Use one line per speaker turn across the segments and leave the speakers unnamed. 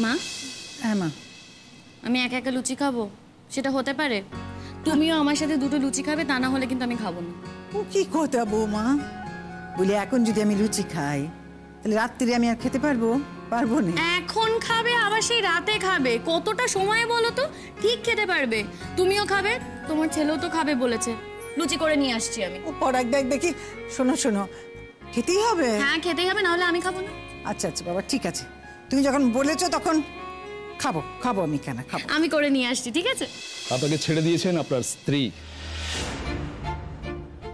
মা।
হ্যাঁ মা।
আমি একা একা লুচি খাবো? সেটা হতে পারে? তুমিও আমার সাথে দুটো লুচি খাবে, তা না হলে কিন্তু আমি খাবো না।
ও কি কথা বৌমা, বলি এখন যদি আমি লুচি খাই তাহলে রাত্রিরে আমি আর খেতে পারবো না?
এখন খাবে আবার সেই রাতে খাবে, কতটা সময় বলো তো? ঠিক খেতে পারবে। তুমিও খাবে, তোমার ছেলেও তো খাবে বলেছে। লুচি করে নিয়ে আসছি আমি।
ও পরাগ দেখ দেখি, শোনো শোনো, খেতেই হবে?
হ্যাঁ খেতেই হবে, না হলে আমি খাবো না।
আচ্ছা আচ্ছা বাবা, ঠিক আছে, তুমি যখন বলেছো তখন খাবো খাবো, আমি কেন খাবো?
আমি করে নিয়ে আসছি, ঠিক আছে?
আপনাকে ছেড়ে দিয়েছেন আপনার স্ত্রী,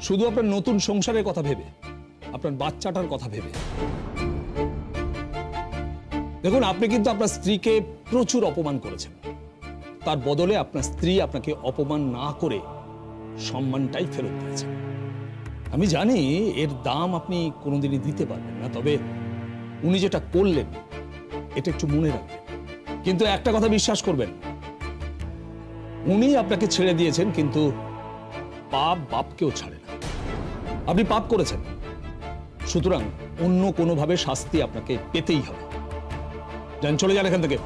শুধু আপনার নতুন সংসারের কথা ভেবে, আপনার বাচ্চাটার কথা ভেবে। দেখুন, আপনি কিন্তু আপনার স্ত্রীকে প্রচুর অপমান করেছেন। তার বদলে আপনার স্ত্রী আপনাকে অপমান না করে সম্মানটাই ফেরত দিয়েছেন। আমি জানি এর দাম আপনি কোনোদিনই দিতে পারবেন না, তবে উনি যেটা করলেন এটা একটু মনে রাখবেন। কিন্তু একটা কথা বিশ্বাস করবেন, উনি আপনাকে ছেড়ে দিয়েছেন, কিন্তু পাপ বাপকেও ছাড়ে না। আপনি পাপ করেছেন, সুতরাং অন্য কোনোভাবে শাস্তি আপনাকে পেতেই হবে। যান, চলে যান এখান থেকে।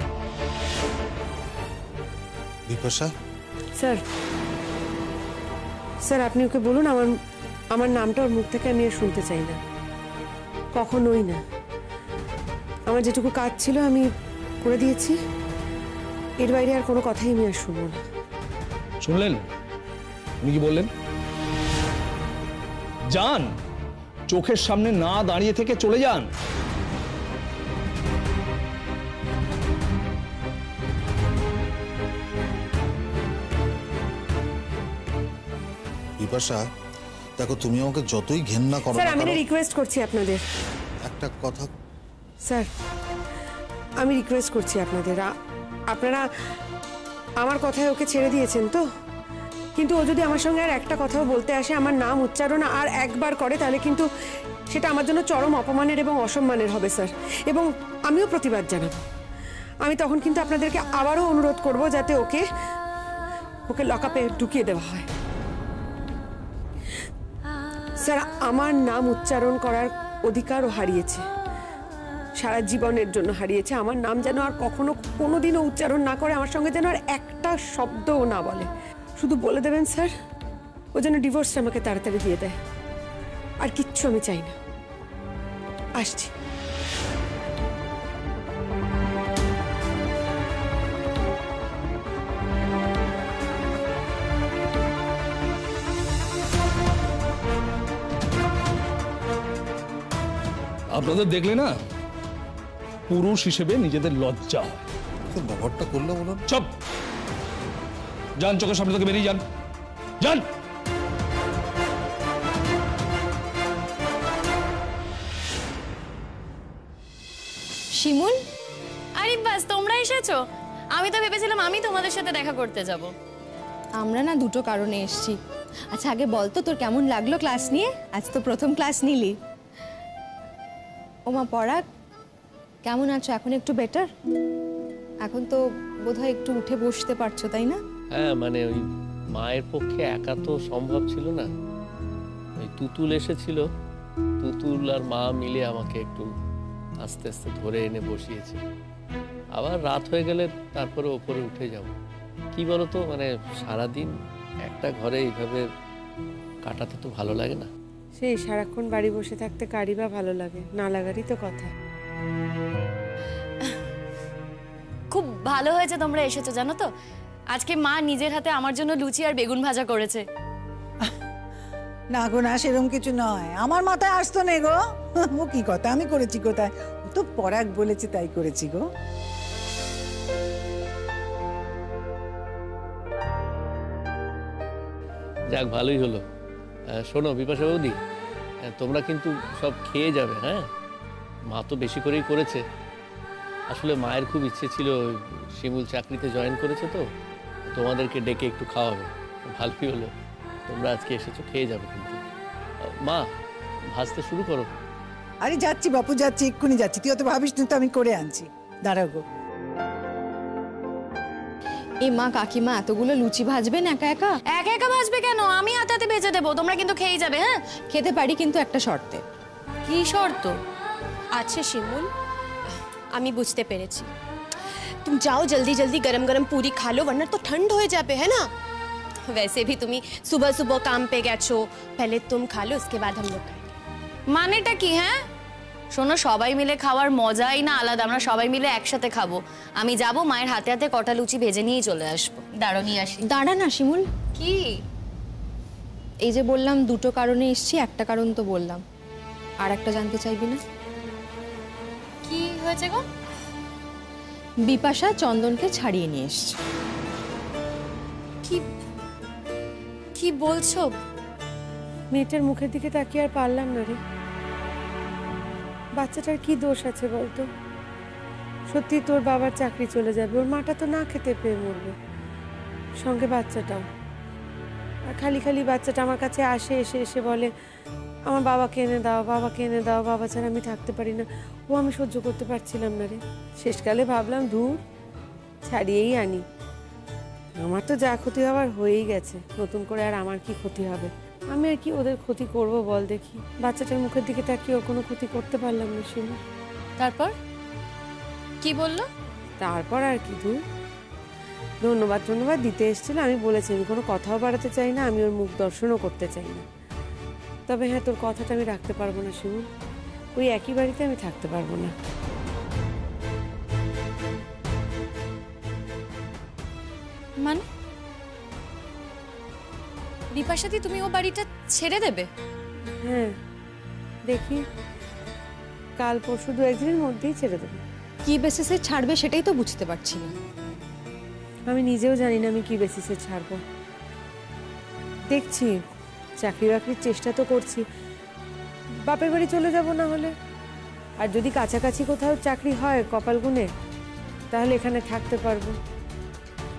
বিপাশা
স্যার, স্যার আপনি ওকে বলুন আমার নামটা ওর মুখ থেকে আমি আর শুনতে চাই না, কখনোই না। আমার যেটুকু কাজ ছিল আমি করে দিয়েছি, এর বাইরে আর কোনো কথাই আমি আর শুনবো না।
শুনলেন উনি কি বললেন? যান, চোখের সামনে না দাঁড়িয়ে থেকে চলে যান।
বিপাশা দেখো, তুমি আমাকে যতই ঘেন্না করো
স্যার
না
আমি
কেন,
রিকোয়েস্ট করছি আপনাদের
একটা কথা।
স্যার আমি রিকোয়েস্ট করছি আপনাদের, আপনারা আমার কথায় ওকে ছেড়ে দিয়েছেন তো, কিন্তু ও যদি আমার সঙ্গে আর একটা কথাও বলতে আসে, আমার নাম উচ্চারণ আর একবার করে, তাহলে কিন্তু সেটা আমার জন্য চরম অপমানের এবং অসম্মানের হবে স্যার, এবং আমিও প্রতিবাদ জানাবো। আমি তখন কিন্তু আপনাদেরকে আবারও অনুরোধ করব যাতে ওকে লকআপে ঢুকিয়ে দেওয়া হয়। স্যার আমার নাম উচ্চারণ করার অধিকারও হারিয়েছে, সারা জীবনের জন্য হারিয়েছে। আমার নাম যেন আর কখনো কোনোদিনও উচ্চারণ না করে, আমার সঙ্গে যেন আর একটা শব্দও না বলে। শুধু বলে দেবেন স্যার, ও যেন ডিভোর্সটা আমাকে তাড়াতাড়ি দিয়ে দেয়, আর কিচ্ছু আমি চাই না। আসছি।
আপনাদের দেখলে না, পুরুষ হিসেবে নিজেদের লজ্জা হয়।
ব্যবহারটা করলো বলুন।
চুপ, যান, চোখের সামনে থেকে বেরিয়ে যান, যান।
শিমুল, আরে বাস তোমরা এসেছো। আমি তো ভেবেছিলাম আমি তোমাদের সাথে দেখা করতে যাব।
আমরা না দুটো কারণে এসেছি। আচ্ছা আগে বল তো, তোর কেমন লাগলো ক্লাস নিয়ে? আজ তো প্রথম ক্লাস নিলি। ওমা পরাগ, কেমন আছো? এখন একটু বেটার? এখন তো বোধহয় একটু উঠে বসতে পারছো, তাই না?
হ্যাঁ, মানে ওই মায়ের পক্ষে একা তো সম্ভব ছিল না। ওই তুতুল এসেছিল, তুতুল আর মা মিলে আমাকে একটু আস্তে আস্তে ধরে এনে বসিয়েছে। আবার রাত হয়ে গেলে তারপরে ওপরে উঠে যাব। কি বলতো, মানে সারাদিন একটা ঘরে এইভাবে কাটাতে তো ভালো লাগে না।
সেই সারাক্ষণ বাড়ি বসে থাকতে কারি বা ভালো লাগে, না লাগারই তো কথা।
খুব ভালো হয়েছে তোমরা এসেছো, জানো তো আজকে মা নিজের হাতে আমার জন্য লুচি আর বেগুন ভাজা করেছে।
না গো না, সেরকম কিছু নয়, আমার মাথায় আসতো না গো। ও কি কথা, আমি করেছি কোথায়? ও তো পরাগ বলেছে তাই করেছি গো।
যাক, ভালোই হলো। শোনো বিপাশা বৌদি, তোমরা কিন্তু সব খেয়ে যাবে। হ্যাঁ, মা তো বেশি করেই করেছে। আসলে মায়ের খুব ইচ্ছে ছিল, শিমুল চাকরিতে জয়েন করেছে তো তোমাদেরকে ডেকে একটু খাওয়াবে। ভালোই হলো তোমরা আজকে এসেছো, খেয়ে যাবে। কিন্তু মা, ভাজতে শুরু করো।
আরে যাচ্ছি বাপু, যাচ্ছি, এক্ষুনি যাচ্ছি। তুই অত ভাবিস না তো, আমি করে আনছি, দাঁড়াও গো।
এই মা কাকিমা এতগুলো লুচি ভাজবেন একা একা?
একা একা ভাজবে কেন? আমি হাতে হাতে ভেজে দেবো, তোমরা কিন্তু খেয়ে যাবে। হ্যাঁ
খেতে পারি, কিন্তু একটা শর্তে।
কি শর্ত?
আচ্ছা শিমুল, আমি বুঝতে পেরেছি। तुम जाओ जल्दी जल्दी गरम गरम पूरी खा लो वरना तो ठंड हो जाए है ना। वैसे भी तुम्ही सुबह सुबह काम पे गेছো, पहले तुम खा लो उसके बाद हम लोग खाएंगे।
মানেটা কি হ্যাঁ? শোনো, সবাই মিলে খাওয়ার মজাই না আলাদা। আমরা সবাই মিলে একসাথে খাবো। আমি যাব, মায়ের হাতে হাতে কটা লুচি ভেজে নিয়ে চলে আসবো। দাঁড়ো নিয়ে আসি।
দাঁড়া না শিমুল,
কি?
এই যে বললাম দুটো কারণে এসেছি, একটা কারণ তো বললাম, আর একটা জানতে চাইবি না?
কি হয়েছে গো?
বিপাশা চন্দনকে ছাড়িয়ে নিয়ে এসছে।
কি কি বলছো?
মেয়েটার মুখের দিকে তাকিয়ে আর পারলাম না রে। বাচ্চাটার কি দোষ আছে বলতো? সত্যি তোর বাবার চাকরি চলে যাবে, ওর মাটা তো না খেতে পেয়ে মরবে, সঙ্গে বাচ্চাটাও। আর খালি খালি বাচ্চাটা আমার কাছে আসে, এসে এসে বলে আমার বাবাকে এনে দাও, বাবাকে এনে দাও, বাবা ছাড়া আমি থাকতে পারি না। ও আমি সহ্য করতে পারছিলাম না রে। শেষকালে ভাবলাম দূর, ছাড়িয়েই আনি। আমার তো যা ক্ষতি হওয়ার হয়েই গেছে, নতুন করে আর আমার কি ক্ষতি হবে? আমি আর কি ওদের ক্ষতি করব বল দেখি? বাচ্চাটার মুখের দিকে তাকিয়ে ওর কোনো ক্ষতি করতে পারলাম না শিমু।
তারপর কি বললো?
তারপর আর কি, দূর, ধন্যবাদ দিতে এসেছিল। আমি বলেছি আমি কোনো কথাও বাড়াতে চাই না, আমি ওর মুখ দর্শনও করতে চাই না। তবে হ্যাঁ, তোর কথাটা আমি রাখতে পারবো না শিমু, ওই একই বাড়িতে আমি থাকতে পারবো না।
মানে বিপাশাদি তুমি ও বাড়িটা ছেড়ে দেবে?
হ্যাঁ, দেখি কাল পরশু 2-1 দিনের মধ্যেই ছেড়ে দেবো।
কি বেসিসে ছাড়বে সেটাই তো বুঝতে পারছি না।
আমি নিজেও জানি না আমি কি বেসিসে ছাড়বো। দেখছি, চাকরি বাকরির চেষ্টা তো করছি, বাপের বাড়ি চলে যাব না হলে। আর যদি কাছাকাছি কোথাও চাকরি হয় কপাল গুনে, তাহলে এখানে থাকতে পারবো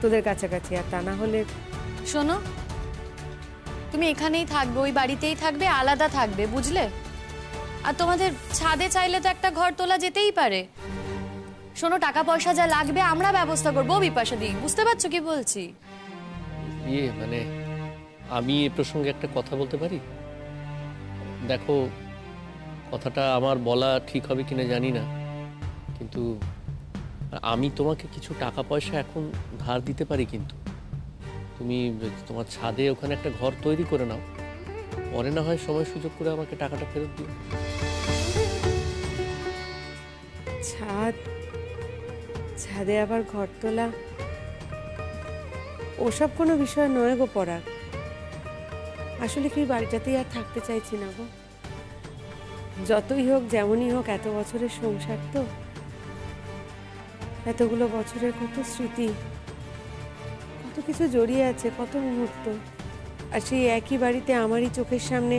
তোদের কাছাকাছি। আর তা না হলে
শোনো, তুমি এখানেই থাকবে, ওই বাড়িতেই থাকবে, আলাদা থাকবে, বুঝলে? আর তোমাদের ছাদে চাইলে তো একটা ঘর তোলা যেতেই পারে। শোনো, টাকা পয়সা যা লাগবে আমরা ব্যবস্থা করবো বিপাশাদি, বুঝতে পারছো কি বলছি?
মানে আমি এ প্রসঙ্গে একটা কথা বলতে পারি? দেখো, কথাটা আমার বলা ঠিক হবে কিনা জানি না, কিন্তু আমি তোমাকে কিছু টাকা পয়সা এখন ধার দিতে পারি। কিন্তু তুমি তোমার ছাদে ওখানে একটা ঘর তৈরি করে নাও, পরে না হয় সময় সুযোগ করে আমাকে টাকাটা ফেরত দিও।
ছাদে আবার ঘর তোলা ওসব কোনো বিষয় নয় গো পরাগ। আসলে কি বাড়িটাতেই আর থাকতে চাইছি না গো। যতই হোক যেমনই হোক, এত বছরের সংসার তো, এতগুলো বছরের কত স্মৃতি, কত কিছু জড়িয়ে আছে, কত মুহূর্ত। আর সেই একই বাড়িতে আমারই চোখের সামনে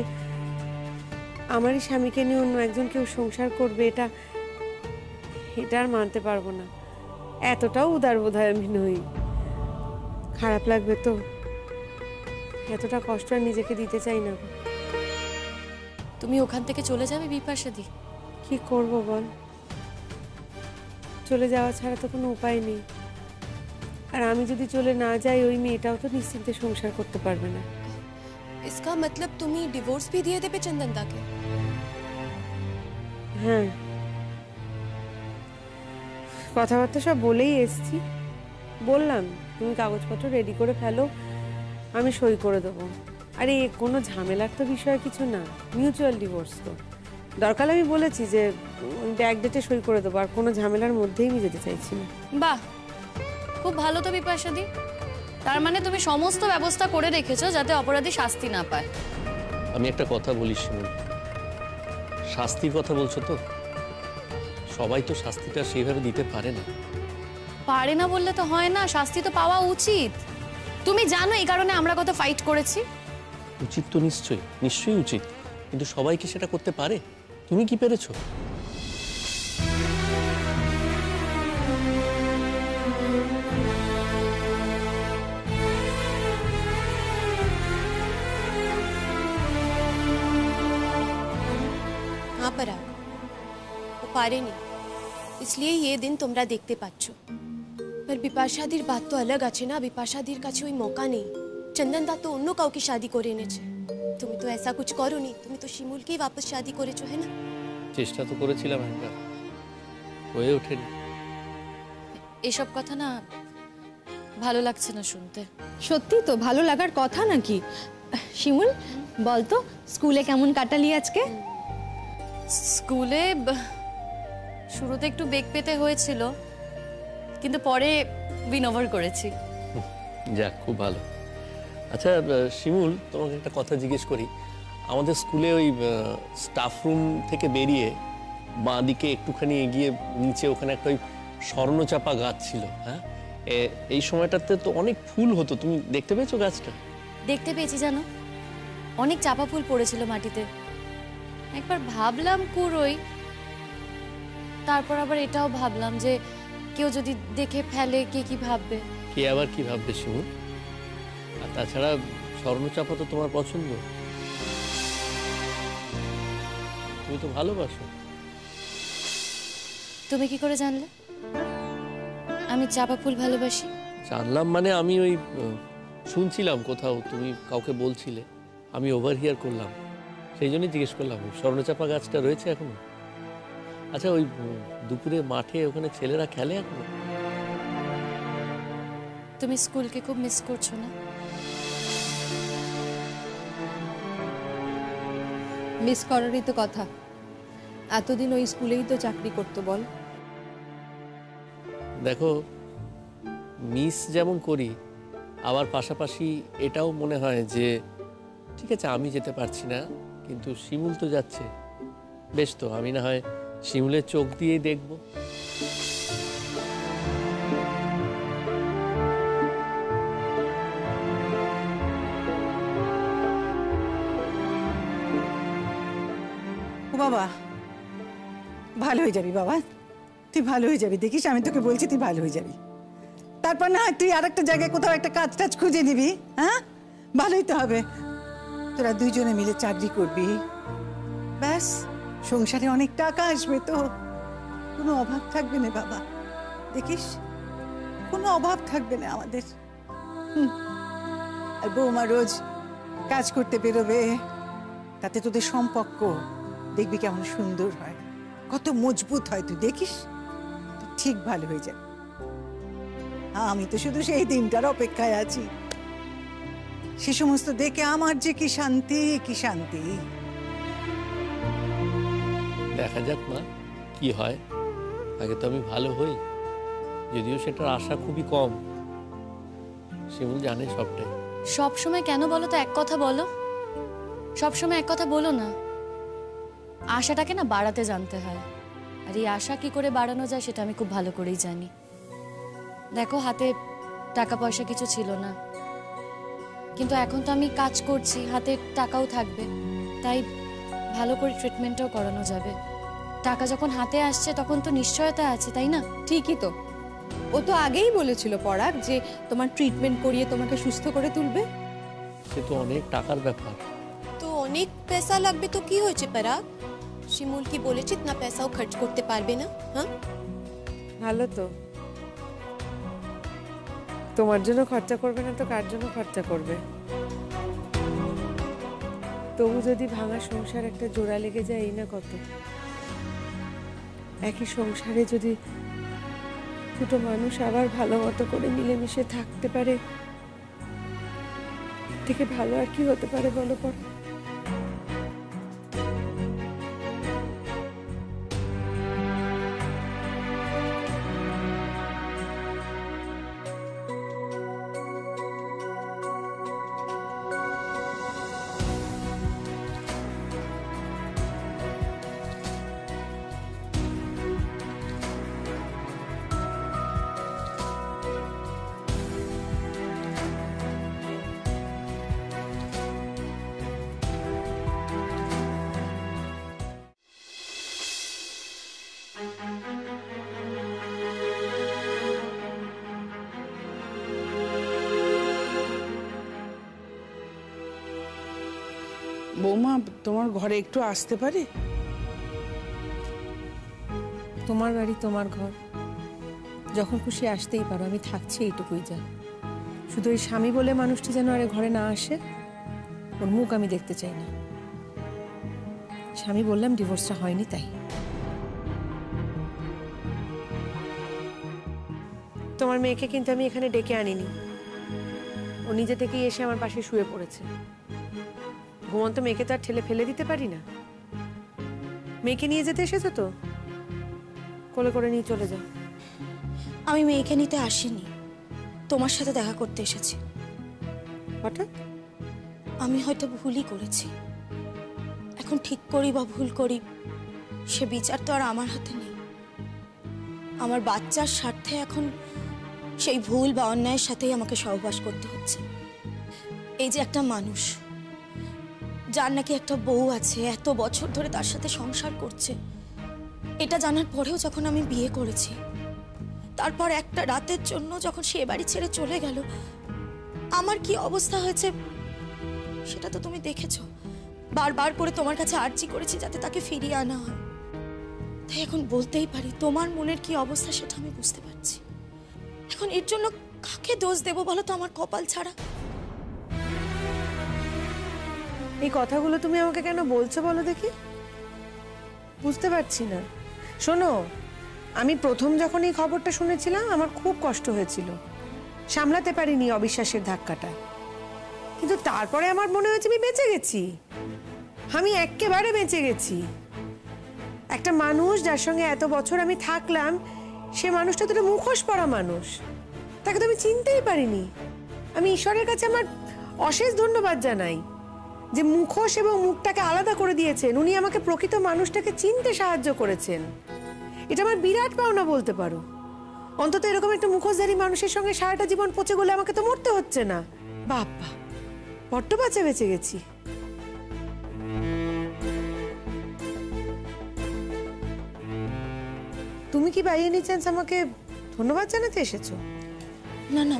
আমারই স্বামীকে নিয়ে অন্য একজন কেউ সংসার করবে, এটা আর মানতে পারবো না। এতটাও উদার বোধহয় আমি নই। খারাপ লাগবে তো, এতটা কষ্ট আর নিজেকে দিতে চাই না।
তুমি ওখান থেকে চলে যাবে বিপাশাদি?
কি করব বল, চলে যাওয়া ছাড়া তো কোনো উপায় নেই। আর আমি যদি চলে না যাই, ওই মেয়েটাও তো নিশ্চিন্তে সংসার করতে পারবে না।
इसका मतलब तुम्ही डिवोर्स भी दिए देबे चंदन दा के?
হ্যাঁ, কথাবার্তা সব বলেই এসছি। বললাম তুমি কাগজপত্র রেডি করে ফেলো, আমি সই করে দেবো। আরে কোনো ঝামেলার তো বিষয় কিছু না, মিউচুয়াল ডিভোর্স তো। দরকার আমি বলেছি যে ব্যাক ডেটে সই করে দেবো, আর কোনো ঝামেলার মধ্যেই আমি যেতে চাইছি না।
বাহ, খুব ভালো তো বিপাশাদি। তার মানে তুমি সমস্ত ব্যবস্থা করে রেখেছো যাতে অপরাধী শাস্তি না পায়।
আমি একটা কথা বলি শিমুল, শাস্তির কথা বলছো তো, সবাই তো শাস্তিটা সেইভাবে দিতে পারে না।
পারে না বললে তো হয় না, শাস্তি তো পাওয়া উচিত। তুমি জানো এই কারণে আমরা কত ফাইট করেছি।
উচিত তো নিশ্চয়ই উচিত, কিন্তু সবাই কি সেটা করতে পারে? তুমি কি পেরেছো?
हाँ पराग, वो पारे नहीं, इसलिए ये दिन তোমরা দেখতে পাচ্ছ। पर বিপাশাদির বাত তো अलग আছে না। বিপাশাদির কাছে ওই মौका নেই। চন্দন দা তো অন্য কাউকে শাদি করে এনেছে। তুমি তো ऐसा कुछ করোনি, তুমি তো শিমুলকেই वापस शादी করেছো, है ना?
চেষ্টা তো করেছিলাম একবার, হয়ে ওঠেনি।
এসব কথা না ভালো লাগছে না শুনতে।
সত্যি তো ভালো লাগার কথা নাকি? শিমুল বলতো স্কুলে কেমন কাটালি আজকে?
স্কুলে শুরুতে একটু বেগ পেতে হয়েছিল, কিন্তু পরে উইন ওভার করেছি।
যাক, খুব ভালো। আচ্ছা শিমুল, তোমাকে একটা কথা জিজ্ঞেস করি। আমাদের স্কুলে ওই স্টাফ রুম থেকে বেরিয়ে বাঁ দিকে একটুখানি এগিয়ে নিচে ওখানে একটা ওই স্বর্ণচাপা গাছ ছিল। হ্যাঁ, এই সময়টাতে তো অনেক ফুল হতো, তুমি দেখতে পেয়েছো গাছটা?
দেখতে পেয়েছি, জানো অনেক চাপা ফুল পড়েছিল মাটিতে। একবার ভাবলাম কুড়োই, তারপর আবার এটাও ভাবলাম যে কেউ যদি দেখে ফেলে কে কি ভাববে।
কে আবার কি ভাববে শিমুল? আর তাছাড়া স্বর্ণচাপা তো তোমার পছন্দ, তুমি তো ভালোবাসো।
তুমি কি করে জানলে আমি চাপা ফুল ভালোবাসি?
জানলাম মানে আমি ওই শুনছিলাম কোথাও, তুমি কাউকে বলছিলে, আমি ওভারহিয়ার করলাম, সেই জন্যই জিজ্ঞেস করলাম। স্বর্ণচাপা গাছটা রয়েছে এখনো? আচ্ছা, ওই দুপুরে মাঠে ওখানে ছেলেরা খেলে এখনো?
তুমি স্কুলকে খুব মিস করছো না?
মিস করারই তো কথা, এতদিন ওই স্কুলেই তো চাকরি করতো। বল,
দেখো মিস যেমন করি, আবার পাশাপাশি এটাও মনে হয় যে ঠিক আছে আমি যেতে পারছি না, কিন্তু শিমুল তো যাচ্ছে, বেশ তো, আমি না হয় শিমুলের চোখ দিয়েই দেখব।
ও বাবা, ভালো হয়ে যাবি বাবা, তুই ভালো হয়ে যাবি, দেখিস আমি তোকে বলছি তুই ভালো হয়ে যাবি। তারপর না তুই আর একটা জায়গায় কোথাও একটা কাজ টাজ খুঁজে নিবি। হ্যাঁ, ভালোই তো হবে, তোরা দুইজনে মিলে চাকরি করবি, ব্যাস সংসারে অনেক টাকা আসবে, তো কোনো অভাব থাকবে না বাবা, দেখিস কোনো অভাব থাকবে না আমাদের। আর বৌমা রোজ কাজ করতে বেরোবে, তাতে তোদের সম্পর্ক দেখবি কেমন সুন্দর হয়, কত মজবুত হয়, তুই দেখিস, তুই ঠিক ভালো হয়ে যাবে। আমি তো শুধু সেই দিনটার অপেক্ষায় আছি, সে সমস্ত দেখে আমার যে কি শান্তি, কি শান্তি।
দেখা যাক মা কি হয়, আগে তো আমি ভালো হই, যদিও সেটার আশা খুবই কম, শিমুল জানে সবটাই।
সব সময় কেন বলো তো, এক কথা বলো, সব সময় এক কথা বলো না। আশাটাকে না বাড়াতে জানতে হয়, আর এই আশা কি করে বাড়ানো যায় সেটা আমি খুব ভালো করেই জানি। দেখো হাতে টাকা পয়সা কিছু ছিল না, কিন্তু এখন তো আমি কাজ করছি, হাতে টাকাও থাকবে, তাই ভালো করে ট্রিটমেন্টটাও করানো যাবে। টাকা যখন হাতে আসছে তখন তো নিশ্চয়তা আছে, তাই না?
ঠিকই তো, ও তো আগেই বলেছিল পরাগ যে তোমার ট্রিটমেন্ট করিয়ে তোমাকে সুস্থ করে তুলবে।
সে তো অনেক টাকার ব্যাপার।
তো অনেক পয়সা লাগবে তো কি হয়েছে পরাগ? শিমুল কি বলেছে ইতনা পয়সাও খরচ করতে পারবে না? হ্যাঁ,
ভালো তো, তোমার জন্য খরচা করবে না তো কার জন্য খরচা করবে? তবু যদি ভাঙা সংসার একটা জোড়া লেগে যায়, এই না কত। একই সংসারে যদি দুটো মানুষ আবার ভালো মতো করে মিলেমিশে থাকতে পারে, এর থেকে ভালো আর কি হতে পারে বলো পর?
বৌমা, তোমার ঘরে একটু আসতে পারি?
তোমার বাড়ি, তোমার ঘর, যখন খুশি আসতেই পারো, আমি থাকছি এইটুকুই যা। শুধু ওই স্বামী বলে মানুষটি যেন আরে ঘরে না আসে, ওর মুখ আমি দেখতে চাই না। স্বামী বললাম ডিভোর্সটা হয়নি তাই। তোমার মেয়েকে কিন্তু আমি এখানে ডেকে আনিনি, ও নিজে থেকেই এসে আমার পাশে শুয়ে পড়েছে। ঘুমন্ত মেয়েকে তো আর ঠেলে ফেলে দিতে পারি না। মেয়েকে নিয়ে যেতে এসেছো তো, কোলে করে নিয়ে চলে যাও।
আমি মেয়েকে নিতে আসিনি, তোমার সাথে দেখা করতে এসেছি।
হঠাৎ?
আমি হয়তো ভুলই করেছি, এখন ঠিক করি বা ভুল করি সে বিচার তো আর আমার হাতে নেই। আমার বাচ্চার স্বার্থে এখন সেই ভুল বা অন্যায়ের সাথেই আমাকে সহবাস করতে হচ্ছে। এই যে একটা মানুষ যার নাকি একটা বউ আছে, এত বছর ধরে তার সাথে সংসার করছে, এটা জানার পরেও যখন আমি বিয়ে করেছি, তারপর একটা রাতের জন্য যখন সে বাড়ি ছেড়ে চলে গেল, আমার কি অবস্থা হয়েছে সেটা তো তুমি দেখেছো। বারবার করে তোমার কাছে আর্জি করেছি যাতে তাকে ফিরিয়ে আনা হয়। তাই এখন বলতেই পারি তোমার মনের কি অবস্থা সেটা আমি বুঝতে পারছি। এখন এর জন্য কাকে দোষ দেবো বলো তো, আমার কপাল ছাড়া?
এই কথাগুলো তুমি আমাকে কেন বলছো বলো দেখি? বুঝতে পারছি না। শোনো, আমি প্রথম যখন এই খবরটা শুনেছিলাম আমার খুব কষ্ট হয়েছিল, সামলাতে পারিনি অবিশ্বাসের ধাক্কাটা। কিন্তু তারপরে আমার মনে হয়েছে আমি বেঁচে গেছি, আমি একেবারে বেঁচে গেছি। একটা মানুষ যার সঙ্গে এত বছর আমি থাকলাম, সে মানুষটা তো একটা মুখোশ পরা মানুষ, তাকে তো আমি চিনতেই পারিনি। আমি ঈশ্বরের কাছে আমার অশেষ ধন্যবাদ জানাই যে মুখোশ এবং মুখটাকে আলাদা করে দিয়েছেন। উনি আমাকে প্রকৃত মানুষটাকে চিনতে সাহায্য করেছেন। এটা আমার বিরাট পাওনা বলতে পারো। অন্তত এরকম একটা মুখোশধারী মানুষের সঙ্গে সারাটা জীবন পচে গেলে আমাকে তো মরতে হচ্ছে না। বাবা, বড্ড বাঁচা বেঁচে গেছি। তুমি কি বাই এনি চান্স আমাকে ধন্যবাদ জানাতে এসেছো?
না না,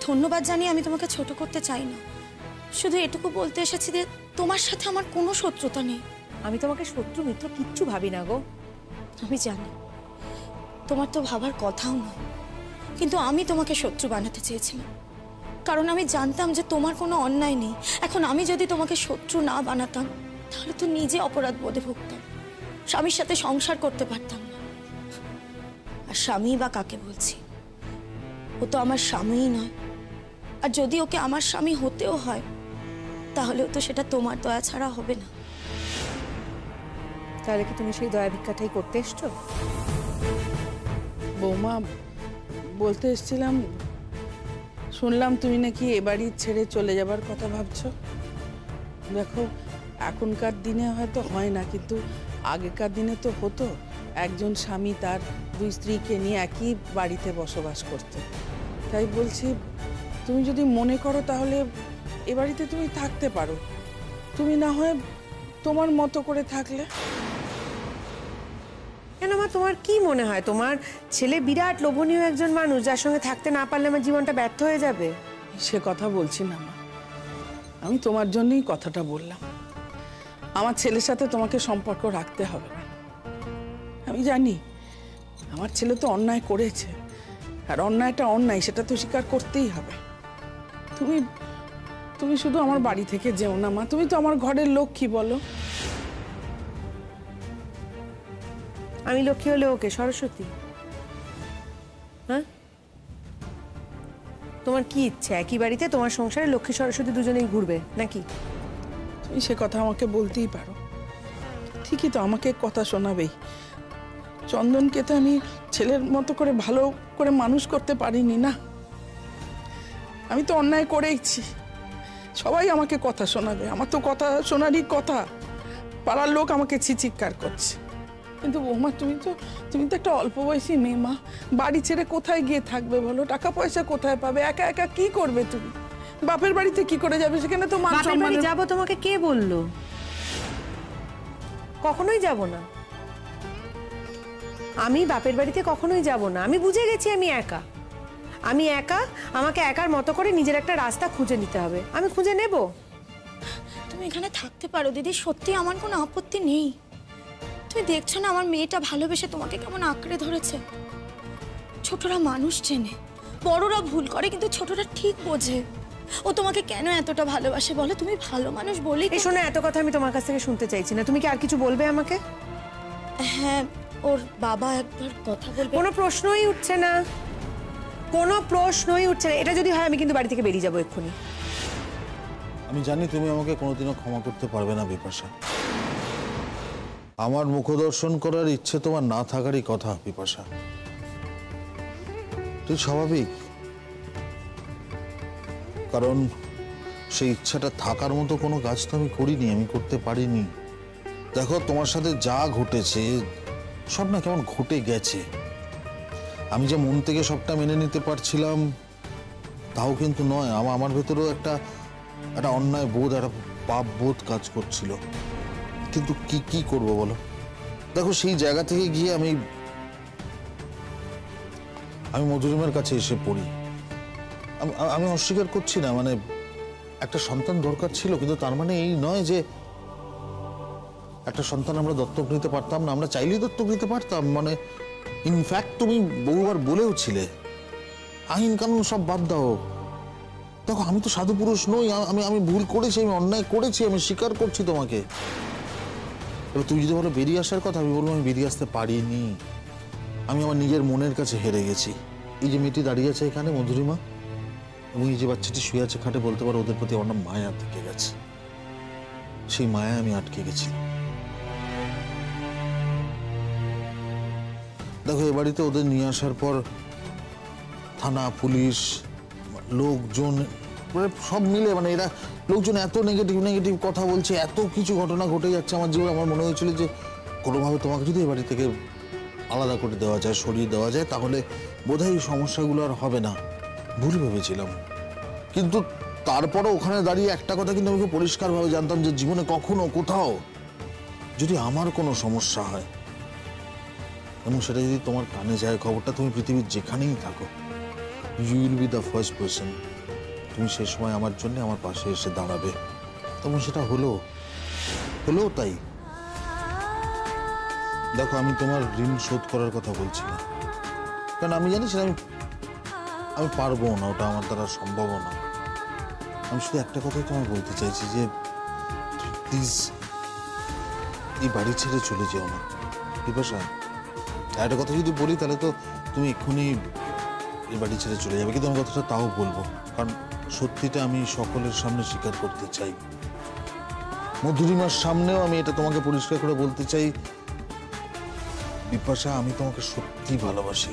ধন্যবাদ জানিয়ে আমি তোমাকে ছোট করতে চাই না, শুধু এটুকু বলতে এসেছি যে তোমার সাথে আমার কোনো শত্রুতা নেই।
আমি তোমাকে শত্রু মিত্র কিচ্ছু ভাবি না গো।
আমি জানি তোমার তো ভাবার কথাও নয়, কিন্তু আমি তোমাকে শত্রু বানাতে চেয়েছিলাম, কারণ আমি জানতাম যে তোমার কোনো অন্যায় নেই। এখন আমি যদি তোমাকে শত্রু না বানাতাম তাহলে তো নিজে অপরাধ বোধে ভুগতাম, স্বামীর সাথে সংসার করতে পারতাম না। আর স্বামী বা কাকে বলছি, ও তো আমার স্বামীই নয়। আর যদি ওকে আমার স্বামী হতেও হয় তাহলেও তো সেটা তোমার দয়া ছাড়া হবে না।
তাহলে কি তুমি সেই দয়া ভিক্ষাটাই করতে এসছো?
বৌমা, বলতে এসেছিলাম, শুনলাম তুমি নাকি এ বাড়ি ছেড়ে চলে যাবার কথা ভাবছো। দেখো, এখনকার দিনে হয়তো হয় না, কিন্তু আগেকার দিনে তো হতো। একজন স্বামী তার দুই স্ত্রীকে নিয়ে একই বাড়িতে বসবাস করত। তাই বলছি, তুমি যদি মনে করো তাহলে এ বাড়িতে তুমি থাকতে পারো। তুমি না হয় তোমার মতো করে থাকলে।
কেন মা, তোমার কি মনে হয় তোমার ছেলে বিরাট লোভনীয় একজন মানুষ, যার সঙ্গে থাকতে না পারলে আমার জীবনটা ব্যর্থ হয়ে যাবে?
সে কথা বলছি না মা, আমি তোমার জন্যই কথাটা বললাম। আমার ছেলের সাথে তোমাকে সম্পর্ক রাখতে হবে না। আমি জানি আমার ছেলে তো অন্যায় করেছে, আর অন্যায়টা অন্যায়, সেটা তো স্বীকার করতেই হবে। তুমি তুমি শুধু আমার বাড়ি থেকে যেও না মা, তুমি তো আমার ঘরের লক্ষ্মী। বলো,
আমি লক্ষ্মী হলে ওকে সরস্বতী? হ্যাঁ, তোমার কি ইচ্ছে একই বাড়িতে তোমার সংসারে লক্ষ্মী সরস্বতী দুজনেই ঘুরবে নাকি?
তুমি সে কথা আমাকে বলতেই পারো, ঠিকই তো আমাকে কথা শোনাবেই। চন্দনকে তো আমি ছেলের মতো করে ভালো করে মানুষ করতে পারিনি না। আমি তো অন্যায় করেইছি, সবাই আমাকে কথা শোনাবে, আমার তো কথা শোনারই কথা। পাড়ার লোক আমাকে চিৎকার করছে। কিন্তু বৌমা, তুমি তো একটা অল্প বয়সী মেয়ে মা, বাড়ি ছেড়ে কোথায় গিয়ে থাকবে বলো? টাকা পয়সা কোথায় পাবে? একা একা কি করবে তুমি? বাপের বাড়িতে কি করে যাবে? সেখানে তো মান সম্মান।
যাবো তোমাকে কে বললো? কখনোই যাব না, আমি বাপের বাড়িতে কখনোই যাব না। আমি বুঝে গেছি আমি একা, আমি একা। আমাকে একার মতো করে নিজের একটা রাস্তা খুঁজে নিতে হবে, আমি খুঁজে নেব।
তুমি এখানে থাকতে পারো দিদি, সত্যি আমার কোনো আপত্তি নেই। তুমি দেখছো না আমার মেয়েটা ভালোবেসে তোমাকে কেমন আঁকড়ে ধরেছে। ছোটরা মানুষ চেনে, বড়রা ভুল করে, কিন্তু ছোটরা ঠিক বোঝে। ও তোমাকে কেন এতটা ভালোবাসে বলো? তুমি ভালো মানুষ বলি।
এই শোনো, এত কথা আমি তোমার কাছ থেকে শুনতে চাইছি না। তুমি কি আর কিছু বলবে আমাকে?
হ্যাঁ, ওর বাবা একবার কথা বলবে।
কোনো প্রশ্নই উঠছে না। কোনো প্রশ্নই উঠছে না। এটা যদি হয় আমি কিন্তু বাড়ি থেকে বেরিয়ে যাবো এক্ষুনি।
আমি জানি তুমি আমাকে কোনোদিনও ক্ষমা করতে পারবে না বিপাশা। আমার মুখদর্শন করার ইচ্ছে তোমার না থাকারই কথা বিপাশা। তুই স্বাভাবিক, কারণ সেই ইচ্ছাটা থাকার মতো কোনো কাজ তো আমি করিনি, আমি করতে পারিনি। দেখো তোমার সাথে যা ঘটেছে সব না কেমন ঘটে গেছে। আমি যে মন থেকে সবটা মেনে নিতে পারছিলাম তাও কিন্তু নয়। আমার ভেতরেও একটা অন্যায় বোধ, একটা পাপ বোধ কাজ করছিল। কিন্তু কি করব বলো? দেখো সেই জায়গা থেকে গিয়ে আমি মধুরিমার কাছে এসে পড়ি। আমি অস্বীকার করছি না, মানে একটা সন্তান দরকার ছিল, কিন্তু তার মানে এই নয় যে একটা সন্তান আমরা দত্তক নিতে পারতাম না। আমরা চাইলেই দত্তক নিতে পারতাম। মানে ইনফ্যাক্ট তুমি বহুবার বলেও ছিলে আইন কানুন সব বাদ দাও। দেখো আমি তো সাধু পুরুষ নই, আমি ভুল করেছি, আমি অন্যায় করেছি, আমি স্বীকার করছি তোমাকে। এবার তুমি যদি বলো বেরিয়ে আসার কথা, আমি বলবো আমি বেরিয়ে আসতে পারিনি। আমি আমার নিজের মনের কাছে হেরে গেছি। এই যে মেয়েটি দাঁড়িয়ে আছে এখানে, মধুরিমা, এবং এই যে বাচ্চাটি শুয়ে আছে খাটে, বলতে পারো ওদের প্রতি আমার মায়া থেকে গেছে। সেই মায়া আমি আটকে গেছি। দেখো এ বাড়িতে ওদের নিয়ে আসার পর থানা, পুলিশ, লোকজন, মানে সব মিলে, মানে এরা লোকজন এত নেগেটিভ কথা বলছে, এত কিছু ঘটনা ঘটে যাচ্ছে আমার জীবনে। আমার মনে হয়েছিল যে কোনোভাবে তোমাকে যদি এ বাড়ি থেকে আলাদা করে দেওয়া যায়, সরিয়ে দেওয়া যায়, তাহলে বোধহয় এই সমস্যাগুলো আর হবে না। ভুল ভেবেছিলাম। কিন্তু তারপরও ওখানে দাঁড়িয়ে একটা কথা কিন্তু আমি পরিষ্কারভাবে জানতাম যে জীবনে কখনো কোথাও যদি আমার কোনো সমস্যা হয় এবং সেটা যদি তোমার কানে যায় খবরটা, তুমি পৃথিবীর যেখানেই থাকো, you will be the first person. তুমি সেই সময় আমার জন্য আমার পাশে এসে দাঁড়াবে। তখন সেটা হলো তাই। দেখো আমি তোমার ঋণ শোধ করার কথা বলছি না, কারণ আমি জানি সেটা আমি পারবো না, ওটা আমার দ্বারা সম্ভব না। আমি শুধু একটা কথাই তোমায় বলতে চাইছি যে প্লিজ এই বাড়ি ছেড়ে চলে যেও না বিপাশা। একটা কথা যদি বলি তাহলে তো তুমি এক্ষুনি এই বাড়ি ছেড়ে চলে যাবে, কিন্তু আমি কথাটা তাও বলবো, কারণ সত্যিটা আমি সকলের সামনে স্বীকার করতে চাই। মধুরিমার সামনেও আমি এটা তোমাকে পরিষ্কার করে বলতে চাই, বিপাশা আমি তোমাকে সত্যি ভালোবাসি।